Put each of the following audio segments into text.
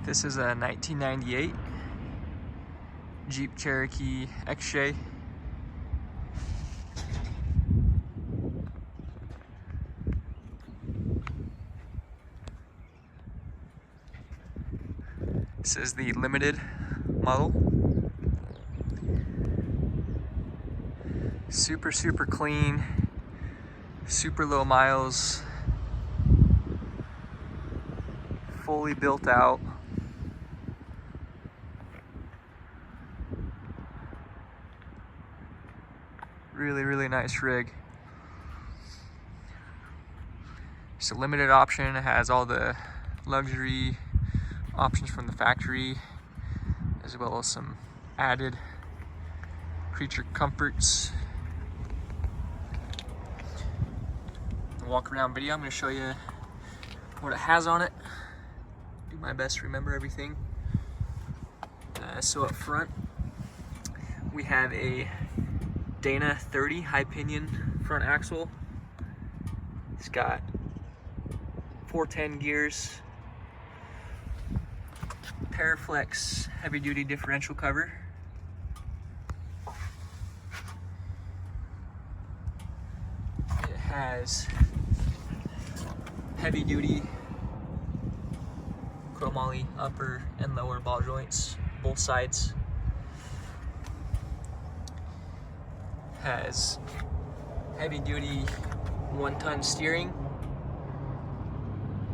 This is a 1998 Jeep Cherokee X-Shay. This is the limited model. Super clean, super low miles, fully built out. Really nice rig. It's a limited option. It has all the luxury options from the factory, as well as some added creature comforts. Walk around video, I'm going to show you what it has on it. Do my best to remember everything. So up front, we have a Dana 30 high pinion front axle. It's got 410 gears, Paraflex heavy duty differential cover. It has heavy duty chromoly upper and lower ball joints, both sides. Has heavy duty 1-ton steering,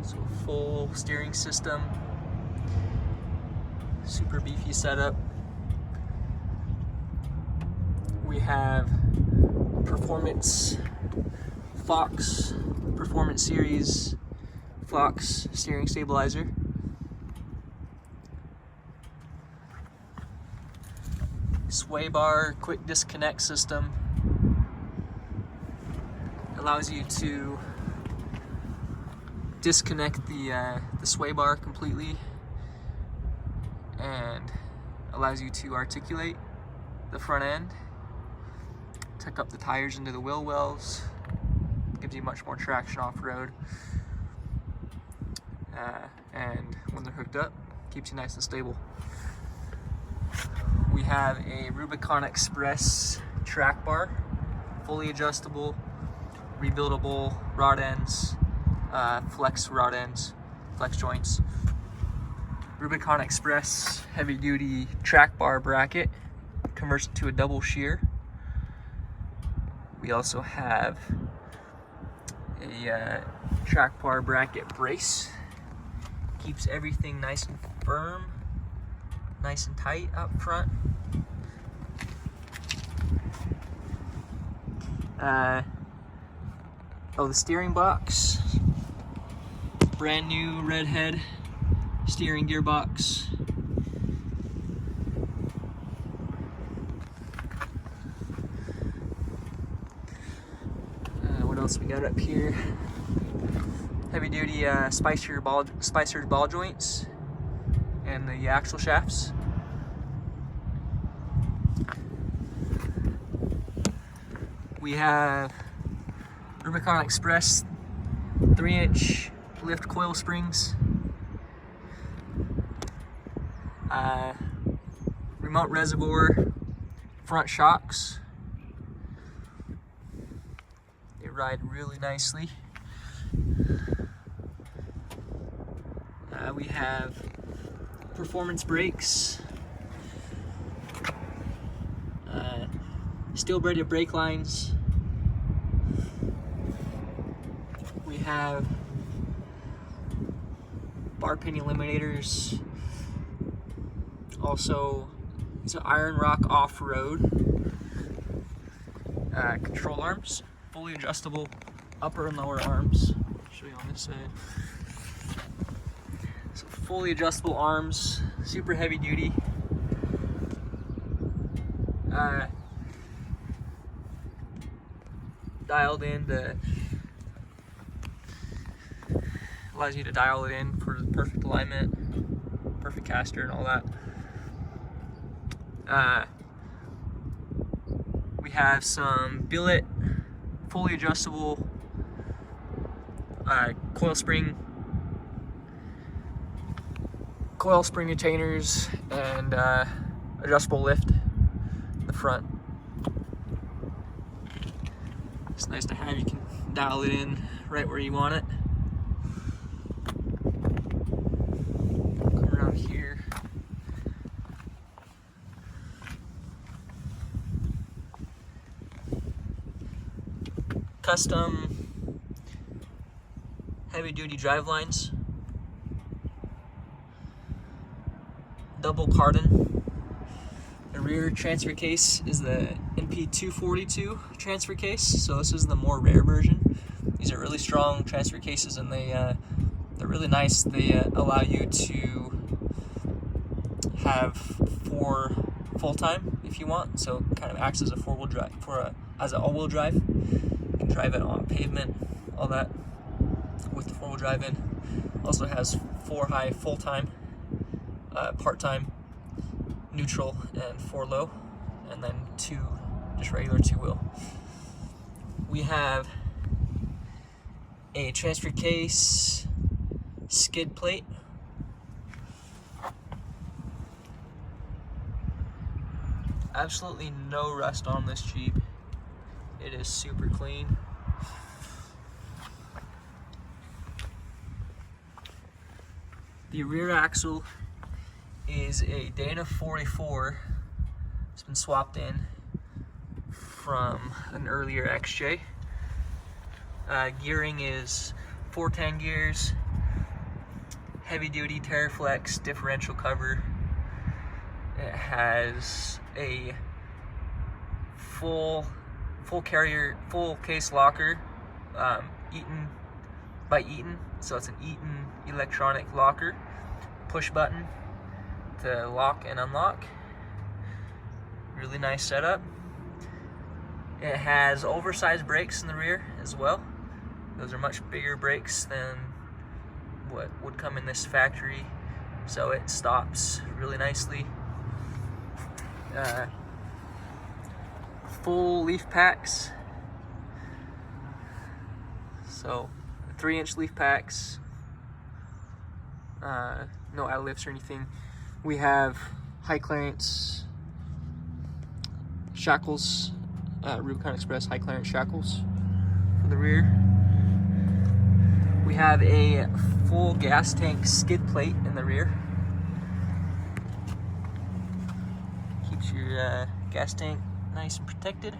so full steering system, super beefy setup. We have Performance Fox, Performance Series Fox steering stabilizer. Sway bar quick disconnect system. Allows you to disconnect the sway bar completely, and allows you to articulate the front end, tuck up the tires into the wheel wells, gives you much more traction off-road, and when they're hooked up, keeps you nice and stable. We have a Rubicon Express track bar, fully adjustable, rebuildable rod ends, flex rod ends, flex joints. Rubicon Express heavy duty track bar bracket, converts it to a double shear. We also have a track bar bracket brace, keeps everything nice and firm, nice and tight up front. The steering box, brand new redhead steering gearbox. What else we got up here? Heavy duty Spicer ball joints and the axle shafts. We have Rubicon Express 3-inch lift coil springs, remote reservoir front shocks. They ride really nicely. We have performance brakes, steel braided brake lines. We have bar pin eliminators. Also, it's an Iron Rock off-road. Control arms, fully adjustable upper and lower arms. I'll show you on this side. So fully adjustable arms, super heavy duty. Dialed in allows you to dial it in for perfect alignment, perfect caster and all that. We have some billet, fully adjustable coil spring coil spring retainers, and adjustable lift in the front. It's nice to have. You can dial it in right where you want it. Come around here. Custom heavy duty drive lines. Double cardan. The rear transfer case is the NP242 transfer case, so this is the more rare version. These are really strong transfer cases, and they're really nice. They allow you to have 4 full-time if you want, so it kind of acts as a four-wheel drive, as an all-wheel drive. You can drive it on pavement, all that with the 4-wheel drive in. Also has 4 high full-time, part-time, neutral, and 4 low, and then 2 just regular 2-wheel. We have a transfer case skid plate. Absolutely no rust on this Jeep. It is super clean. The rear axle is a Dana 44. It's been swapped in from an earlier XJ. Gearing is 410 gears, heavy duty Terraflex differential cover. It has a full case locker, Eaton by Eaton, so it's an Eaton electronic locker, push button to lock and unlock. Really nice setup. It has oversized brakes in the rear as well. Those are much bigger brakes than what would come in this factory, so it stops really nicely. Full leaf packs, so 3-inch leaf packs, no out lifts or anything. We have high clearance shackles, Rubicon Express high clearance shackles for the rear. We have a full gas tank skid plate in the rear. Keeps your gas tank nice and protected.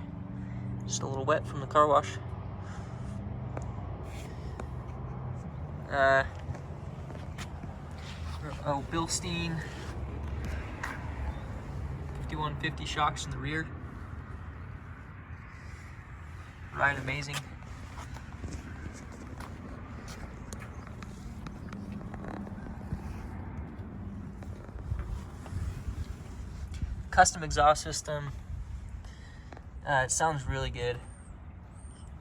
Just a little wet from the car wash. Bilstein 5150 shocks in the rear. Ride amazing. Custom exhaust system. It sounds really good.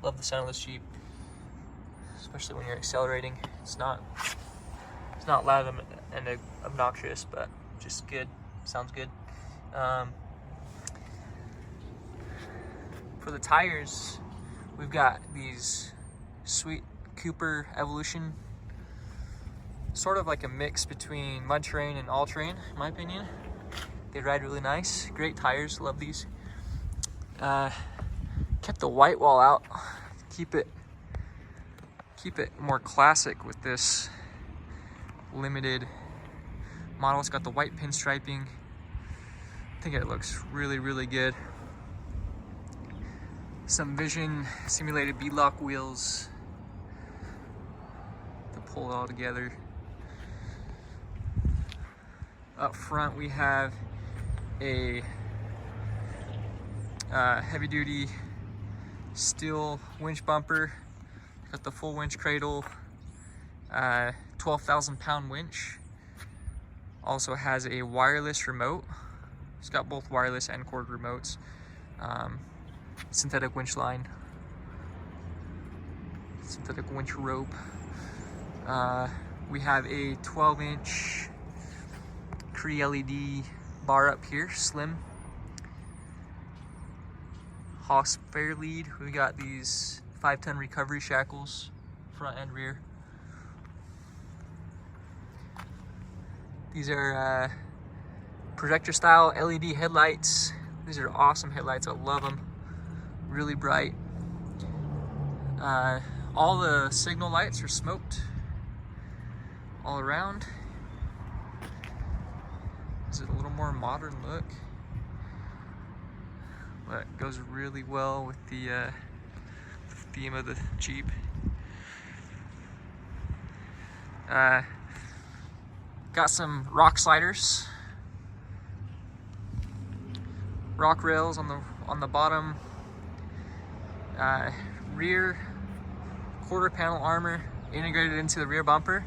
Love the sound of this Jeep, especially when you're accelerating. It's not loud and obnoxious, but just good. Sounds good. For the tires, we've got these sweet Cooper Evolution, sort of like a mix between mud terrain and all terrain, in my opinion. They ride really nice. Great tires. Love these. Kept the white wall out. Keep it more classic with this limited model. It's got the white pinstriping. I think it looks really, really good. Some Vision simulated beadlock wheels to pull it all together. Up front we have a heavy duty steel winch bumper. Got the full winch cradle, 12,000 pound winch. Also has a wireless remote. It's got both wireless and cord remotes. Synthetic winch line, synthetic winch rope. We have a 12-inch Cree LED bar up here, slim. Haas fair lead. We got these 5-ton recovery shackles, front and rear. These are projector style LED headlights. These are awesome headlights, I love them. Really bright. All the signal lights are smoked all around. Is it a little more modern look? But goes really well with the theme of the Jeep. Got some rock sliders, rock rails on the bottom. Rear quarter panel armor integrated into the rear bumper.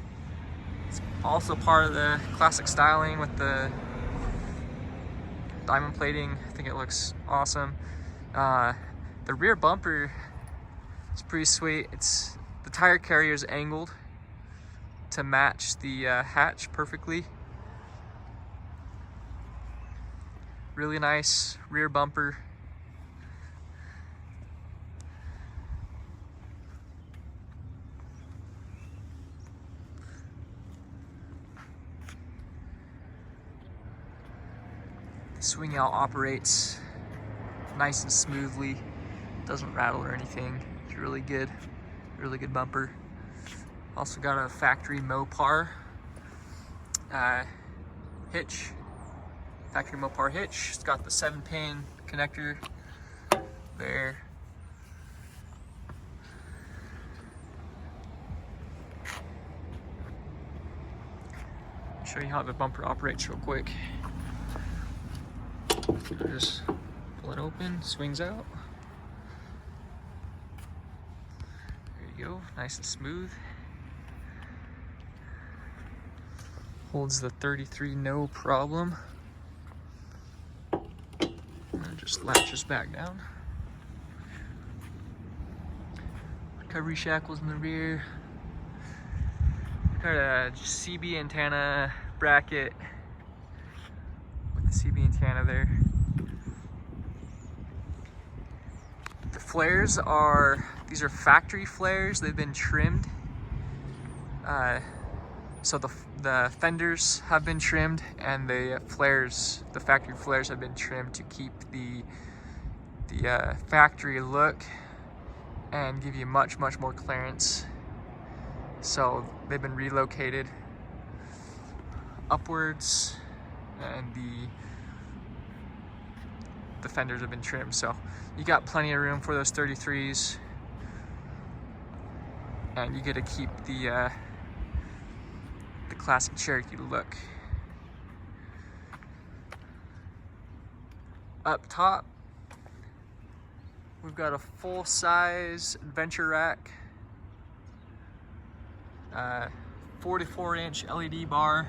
It's also part of the classic styling with the diamond plating. I think it looks awesome. The rear bumper is pretty sweet. The tire carrier is angled to match the hatch perfectly. Really nice rear bumper. The swing out operates nice and smoothly, doesn't rattle or anything. It's really good bumper. Also got a factory Mopar hitch, factory Mopar hitch. It's got the 7-pin connector there. I'll show you how the bumper operates real quick. Just pull it open, swings out. There you go, nice and smooth. Holds the 33 no problem. And it just latches back down. Recovery shackles in the rear. Got a CB antenna bracket with the CB antenna there. The flares these are factory flares. They've been trimmed. So the fenders have been trimmed, and the factory flares have been trimmed to keep the factory look and give you much more clearance. So they've been relocated upwards, and the fenders have been trimmed. So you got plenty of room for those 33s, and you get to keep the classic Cherokee look. Up top, we've got a full-size adventure rack, 44-inch LED bar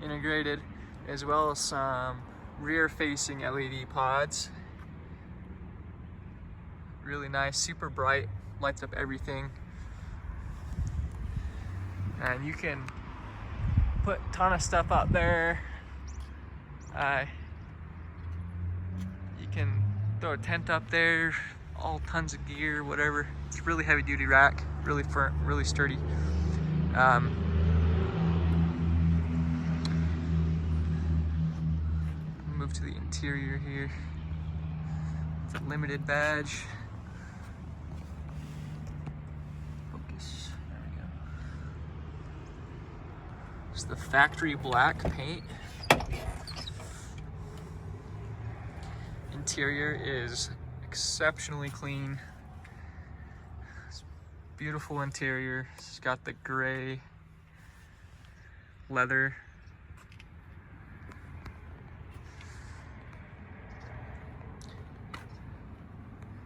integrated, as well as some rear-facing LED pods. Really nice, super bright, lights up everything. And you can put a ton of stuff out there. You can throw a tent up there, all tons of gear, whatever. It's a really heavy duty rack, really firm, really sturdy. Move to the interior here. It's a limited badge. Focus, there we go. It's the factory black paint. Interior is exceptionally clean. It's beautiful interior. It's got the gray leather.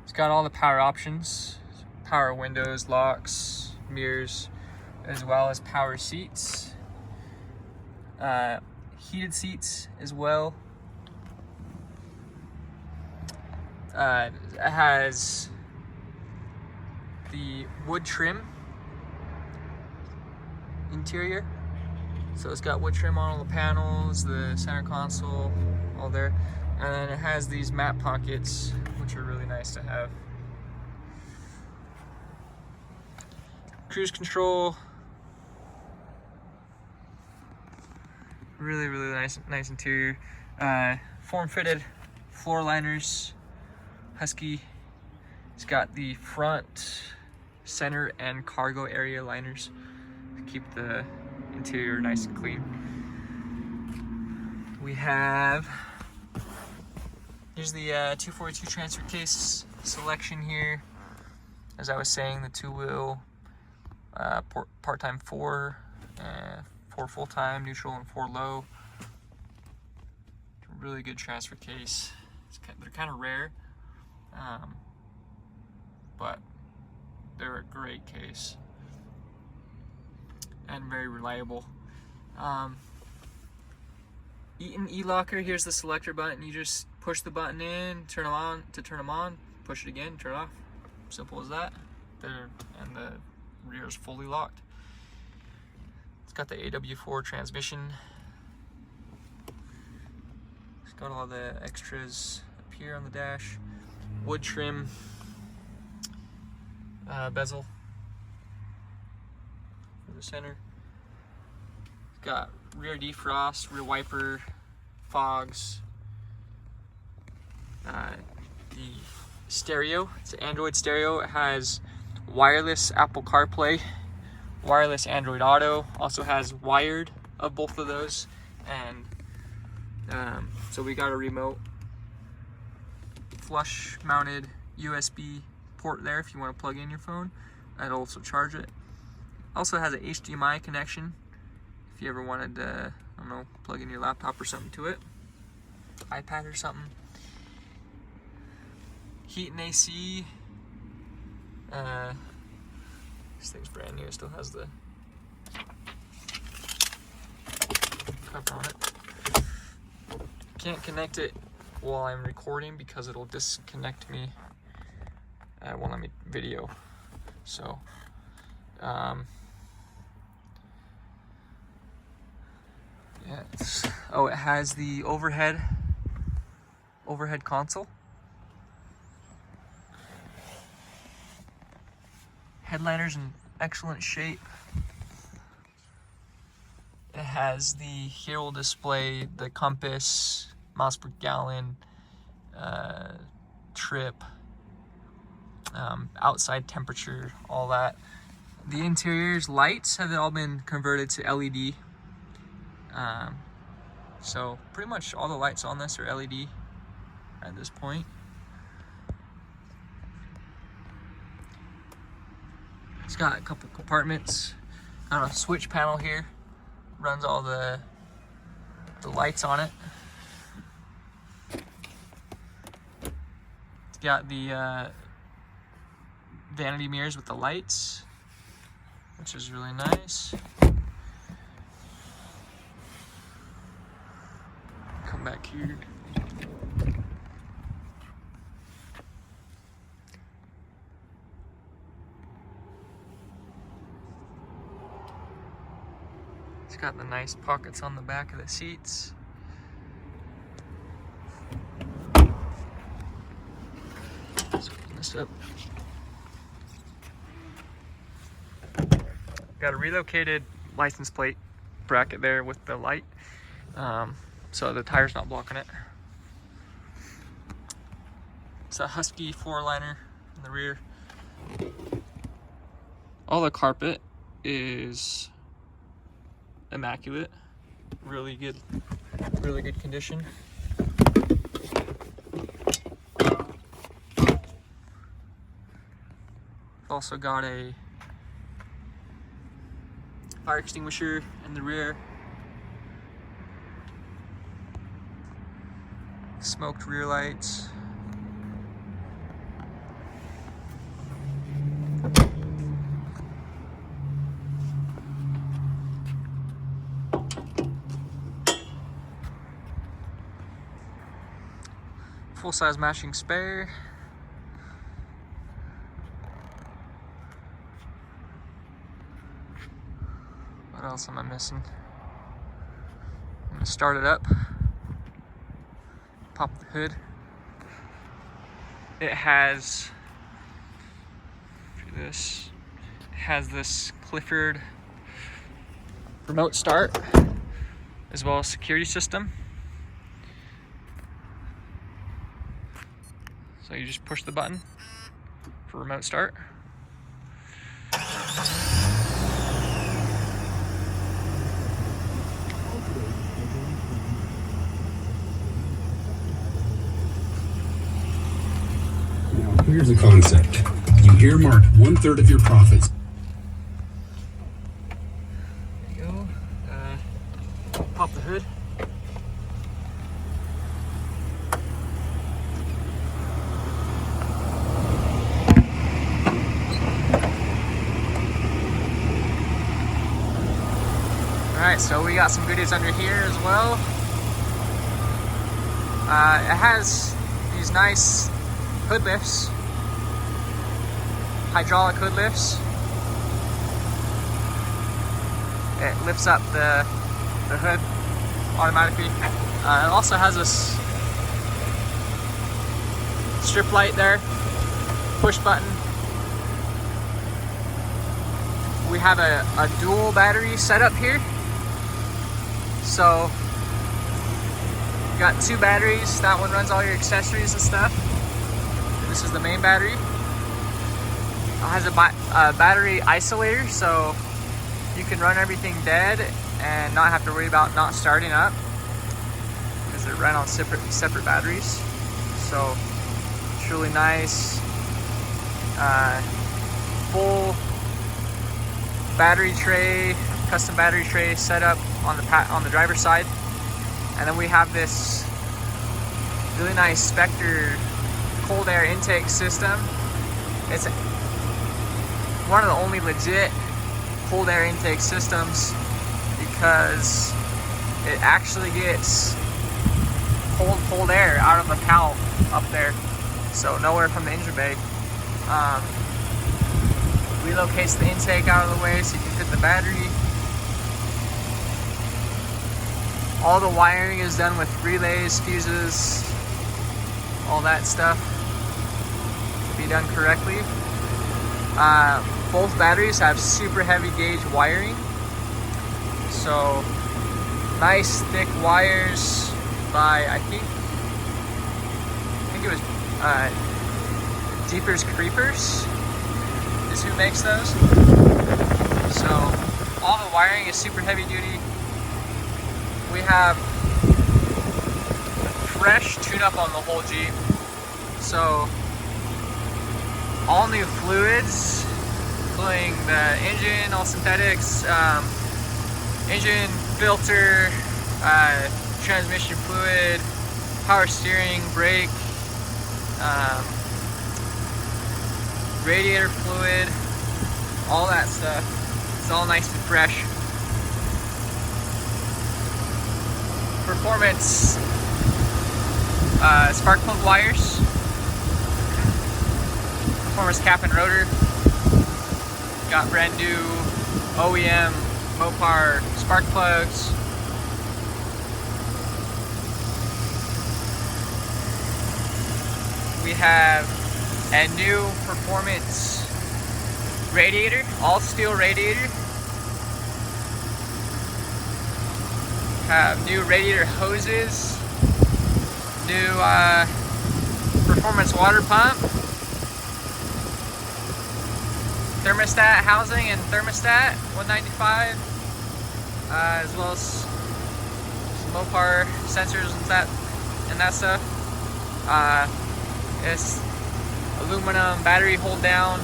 It's got all the power options, power windows, locks, mirrors, as well as power seats. Heated seats as well. It has the wood trim interior. So it's got wood trim on all the panels, the center console, all there. And then it has these mat pockets, which are really nice to have. Cruise control, Really nice interior. Form-fitted floor liners. Husky. It's got the front, center, and cargo area liners to keep the interior nice and clean. We have, here's the 242 transfer case selection here. As I was saying, the 2-wheel, part-time 4, 4 full-time, neutral, and 4 low. Really good transfer case. They're kind of rare, but they're a great case and very reliable. Eaton e-locker, here's the selector button. You just push the button in, turn them on to turn them on, push it again, turn it off. Simple as that. And the rear is fully locked. It's got the AW4 transmission. It's got all the extras up here on the dash. Wood trim, bezel for the center. It's got rear defrost, rear wiper, fogs. The stereo, it's an Android stereo. It has wireless Apple CarPlay, wireless Android Auto. Also has wired of both of those, and so we got a remote, flush mounted USB port there if you want to plug in your phone. That'll also charge it. Also has an HDMI connection if you ever wanted to, I don't know, plug in your laptop or something to it, iPad or something. Heat and AC. This thing's brand new. It still has the cover on it. Can't connect it while I'm recording because it'll disconnect me. Won't let me video. So, yeah. It has the overhead console. Headliner's in excellent shape. It has the, here will display the compass, miles per gallon, trip, outside temperature, all that. The interior's lights have all been converted to LED. So pretty much all the lights on this are LED at this point. It's got a couple compartments. Got a switch panel here. Runs all the lights on it. It's got the vanity mirrors with the lights, which is really nice. Come back here. It's got the nice pockets on the back of the seats. Let's open this up. Got a relocated license plate bracket there with the light, so the tire's not blocking it. It's a Husky 4-liner in the rear. All the carpet is immaculate, really good condition. Also got a fire extinguisher in the rear, smoked rear lights. Full-size matching spare. What else am I missing? I'm gonna start it up. Pop the hood. It has this Clifford remote start. as well as security system. So you just push the button for remote start. Now here's the concept. You earmark 1/3 of your profits. There you go. Pop the hood. Alright, so we got some goodies under here as well. It has these nice hood lifts, hydraulic hood lifts. It lifts up the hood automatically. It also has this strip light there, push button. We have a dual battery setup here. So you got 2 batteries. That one runs all your accessories and stuff. This is the main battery. It has a battery isolator, so you can run everything dead and not have to worry about not starting up, because they're run on separate batteries. So it's really nice. Full battery tray, custom battery tray setup on the driver's side. And then we have this really nice Spectre cold air intake system. It's one of the only legit cold air intake systems, because it actually gets cold air out of the cowl up there, so nowhere from the engine bay. Relocates the intake out of the way so you can fit the battery. All the wiring is done with relays, fuses, all that stuff to be done correctly. Both batteries have super heavy gauge wiring, so nice thick wires by I think it was Jeepers Creepers is who makes those. So all the wiring is super heavy duty. We have fresh tune-up on the whole Jeep. So all new fluids, including the engine, all synthetics, engine filter, transmission fluid, power steering, brake, radiator fluid, all that stuff. It's all nice and fresh. Performance spark plug wires, performance cap and rotor. Got brand new OEM Mopar spark plugs. We have a new performance radiator, all steel radiator. Have new radiator hoses, new performance water pump, thermostat housing and thermostat 195, as well as some Mopar sensors and that stuff. It's aluminum battery hold down,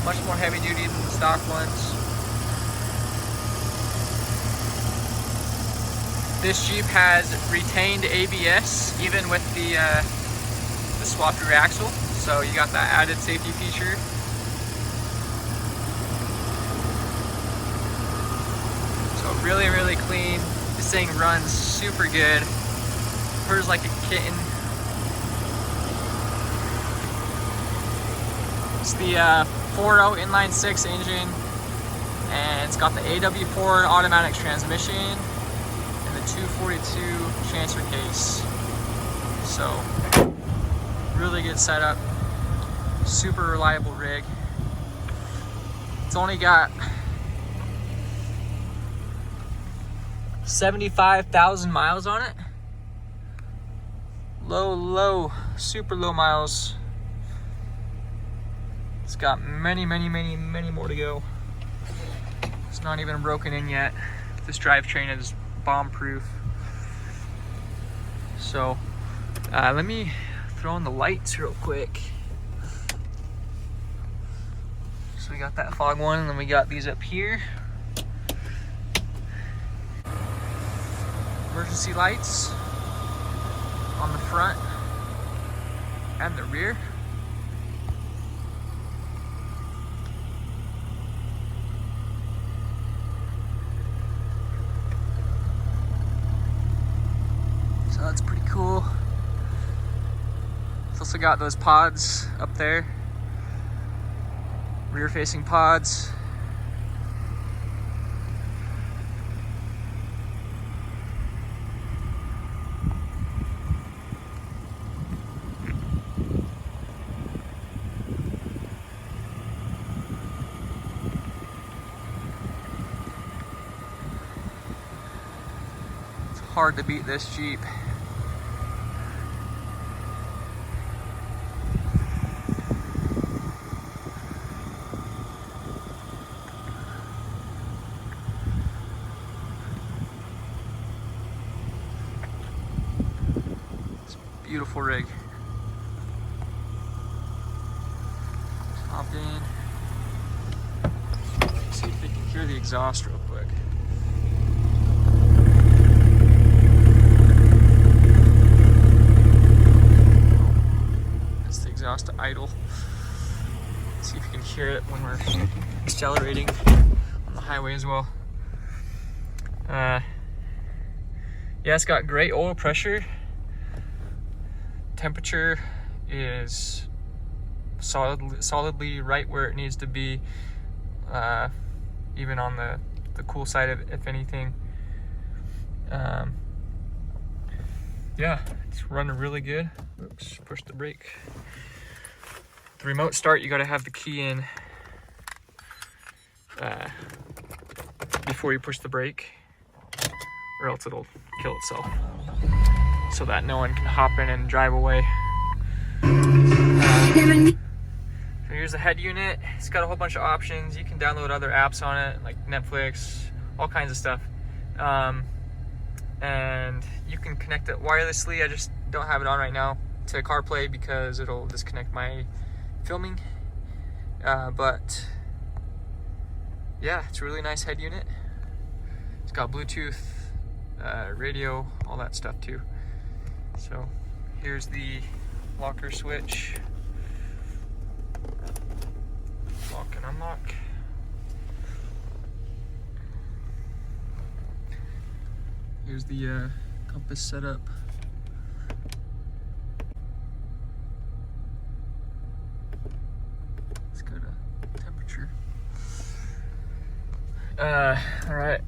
much more heavy duty than the stock ones. This Jeep has retained ABS even with the swapped rear axle, so you got that added safety feature. So really, really clean. This thing runs super good. Purrs like a kitten. It's the 4.0 inline-6 engine, and it's got the AW4 automatic transmission and the 242 transfer case. So really good setup, super reliable rig. It's only got 75,000 miles on it. Low, super low miles. It's got many more to go. It's not even broken in yet. This drivetrain is bomb-proof. So, let me throw on the lights real quick. So we got that fog one, and then we got these up here. Emergency lights on the front and the rear. So that's pretty cool. It's also got those pods up there, rear facing pods. It's hard to beat this Jeep. Beautiful rig. Hop in. See if we can hear the exhaust real quick. That's the exhaust to idle. See if you can hear it when we're accelerating on the highway as well. Yeah, it's got great oil pressure. Temperature is solidly right where it needs to be, even on the cool side of it, if anything. Yeah, it's running really good. Oops, push the brake. The remote start, you got to have the key in before you push the brake, or else it'll kill itself, so that no one can hop in and drive away. So here's the head unit. It's got a whole bunch of options. You can download other apps on it, like Netflix, all kinds of stuff. And you can connect it wirelessly. I just don't have it on right now to CarPlay because it'll disconnect my filming. But yeah, it's a really nice head unit. It's got Bluetooth, radio, all that stuff too. So here's the locker switch. Lock and unlock. Here's the compass setup. It's got a temperature. All right.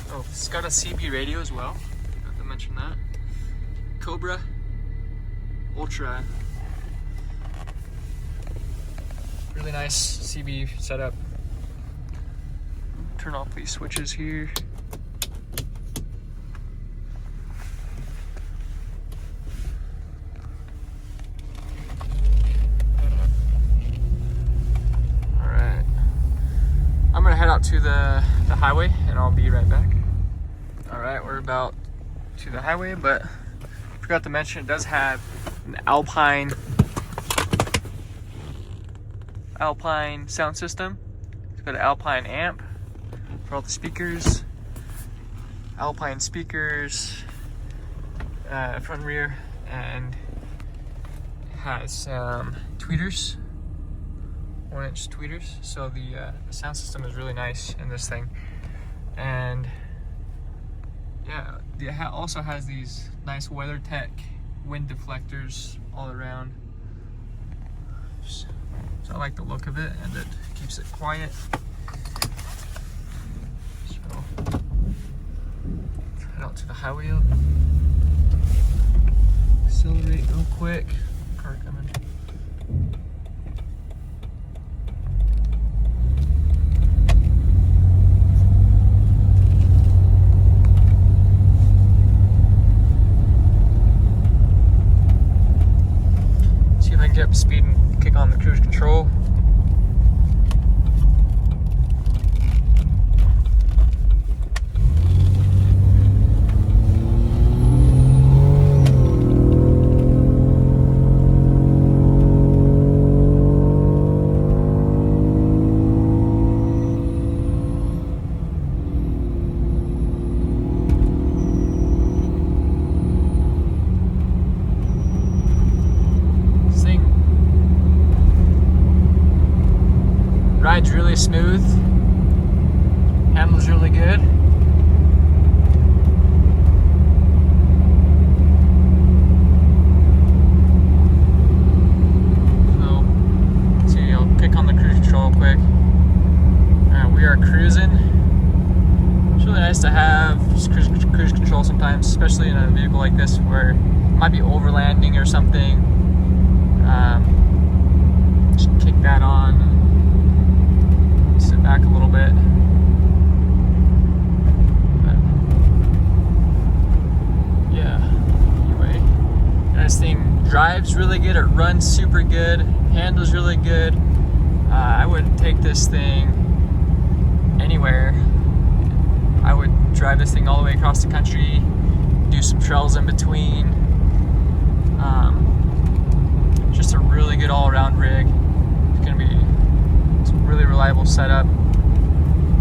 Oh, it's got a CB radio as well. Forgot to mention that. Cobra Ultra. Really nice CB setup. Turn off these switches here. Alright. I'm gonna head out to the highway and I'll be right back. Alright, we're about to the highway, but I forgot to mention it does have an Alpine sound system. It's got an Alpine amp for all the speakers, Alpine speakers, front and rear, and it has tweeters, 1-inch tweeters. So the sound system is really nice in this thing. And yeah, it also has these nice WeatherTech wind deflectors all around. So I like the look of it, and it keeps it quiet. So let's head out to the highway. Accelerate real quick. Car coming. speed and kick on the cruise control. Ride's really smooth, handles really good. So, let's see, I'll kick on the cruise control quick. We are cruising. It's really nice to have just cruise control sometimes, especially in a vehicle like this where it might be overlanding or something. Just kick that on. Sit back a little bit. But yeah, anyway, this thing drives really good, it runs super good, handles really good. I would take this thing anywhere. I would drive this thing all the way across the country, do some trails in between. Just a really good all-around rig. It's gonna be really reliable setup,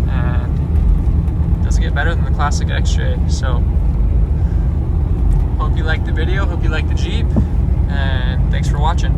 and it doesn't get better than the classic X-Ray. So hope you liked the video, hope you liked the Jeep, and thanks for watching.